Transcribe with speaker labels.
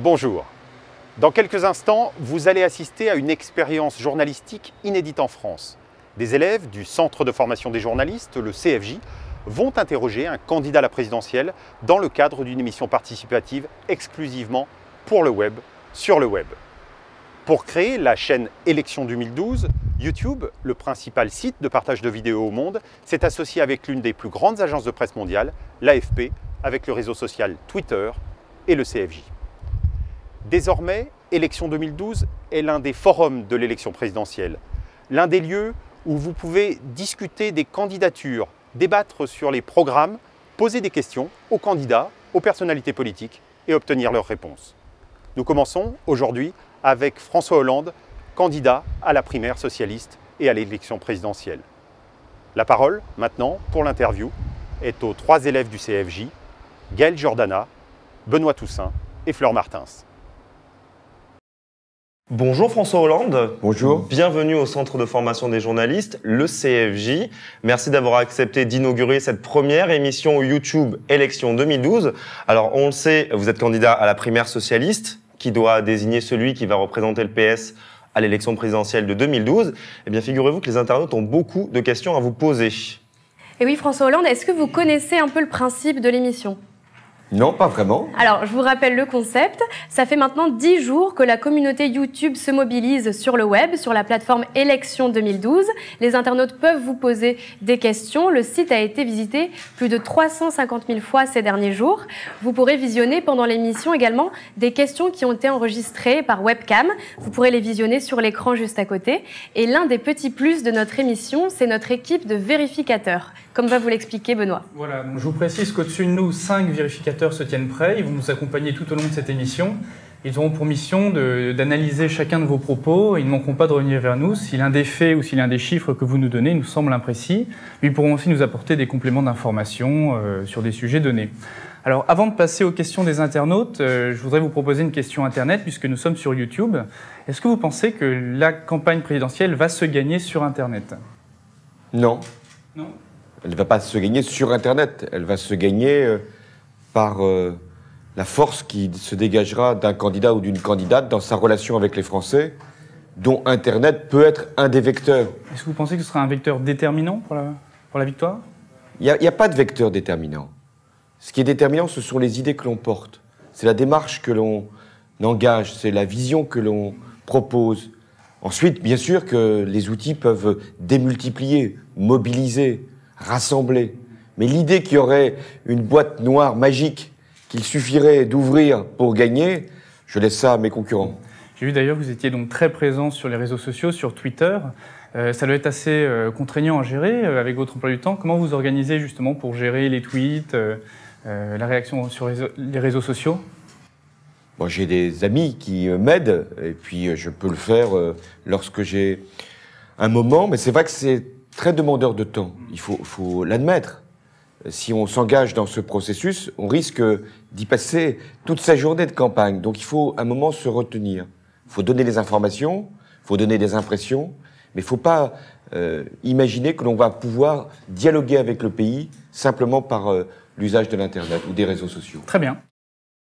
Speaker 1: Bonjour. Dans quelques instants, vous allez assister à une expérience journalistique inédite en France. Des élèves du Centre de formation des journalistes, le CFJ, vont interroger un candidat à la présidentielle dans le cadre d'une émission participative exclusivement pour le web, sur le web. Pour créer la chaîne Élections 2012, YouTube, le principal site de partage de vidéos au monde, s'est associé avec l'une des plus grandes agences de presse mondiale, l'AFP, avec le réseau social Twitter et le CFJ. Désormais, Élections 2012 est l'un des forums de l'élection présidentielle, l'un des lieux où vous pouvez discuter des candidatures, débattre sur les programmes, poser des questions aux candidats, aux personnalités politiques et obtenir leurs réponses. Nous commençons aujourd'hui avec François Hollande, candidat à la primaire socialiste et à l'élection présidentielle. La parole, maintenant, pour l'interview, est aux trois élèves du CFJ, Gaël Jordana, Benoît Toussaint et Fleur Martins.
Speaker 2: Bonjour François Hollande.
Speaker 3: Bonjour.
Speaker 2: Bienvenue au Centre de formation des journalistes, le CFJ. Merci d'avoir accepté d'inaugurer cette première émission YouTube Élections 2012. Alors on le sait, vous êtes candidat à la primaire socialiste qui doit désigner celui qui va représenter le PS à l'élection présidentielle de 2012. Eh bien figurez-vous que les internautes ont beaucoup de questions à vous poser.
Speaker 4: Et oui François Hollande, est-ce que vous connaissez un peu le principe de l'émission ?
Speaker 3: Non, pas vraiment.
Speaker 4: Alors, je vous rappelle le concept. Ça fait maintenant 10 jours que la communauté YouTube se mobilise sur le web, sur la plateforme Élections 2012. Les internautes peuvent vous poser des questions. Le site a été visité plus de 350 000 fois ces derniers jours. Vous pourrez visionner pendant l'émission également des questions qui ont été enregistrées par webcam. Vous pourrez les visionner sur l'écran juste à côté. Et l'un des petits plus de notre émission, c'est notre équipe de vérificateurs. Comme va vous l'expliquer Benoît.
Speaker 5: Voilà, donc je vous précise qu'au-dessus de nous, 5 vérificateurs se tiennent prêts. Ils vont nous accompagner tout au long de cette émission. Ils auront pour mission d'analyser chacun de vos propos. Ils ne manqueront pas de revenir vers nous si l'un des faits ou si l'un des chiffres que vous nous donnez nous semble imprécis. Ils pourront aussi nous apporter des compléments d'information sur des sujets donnés. Alors, avant de passer aux questions des internautes, je voudrais vous proposer une question Internet, puisque nous sommes sur YouTube. Est-ce que vous pensez que la campagne présidentielle va se gagner sur Internet ?
Speaker 3: Non.
Speaker 5: Non ?
Speaker 3: Elle ne va pas se gagner sur Internet. Elle va se gagner par la force qui se dégagera d'un candidat ou d'une candidate dans sa relation avec les Français, dont Internet peut être un des vecteurs.
Speaker 5: Est-ce que vous pensez que ce sera un vecteur déterminant pour la victoire ?
Speaker 3: Il n'y a pas de vecteur déterminant. Ce qui est déterminant, ce sont les idées que l'on porte. C'est la démarche que l'on engage, c'est la vision que l'on propose. Ensuite, bien sûr que les outils peuvent démultiplier, mobiliser, rassembler. Mais l'idée qu'il y aurait une boîte noire magique qu'il suffirait d'ouvrir pour gagner, je laisse ça à mes concurrents.
Speaker 5: J'ai vu d'ailleurs que vous étiez donc très présent sur les réseaux sociaux, sur Twitter. Ça doit être assez contraignant à gérer avec votre emploi du temps. Comment vous organisez justement pour gérer les tweets, la réaction sur les réseaux sociaux ?
Speaker 3: Bon, j'ai des amis qui m'aident et puis je peux le faire lorsque j'ai un moment. Mais c'est vrai que c'est très demandeur de temps, il faut l'admettre. Si on s'engage dans ce processus, on risque d'y passer toute sa journée de campagne. Donc il faut un moment se retenir. Il faut donner des informations, il faut donner des impressions, mais il ne faut pas imaginer que l'on va pouvoir dialoguer avec le pays simplement par l'usage de l'Internet ou des réseaux sociaux.
Speaker 5: Très bien.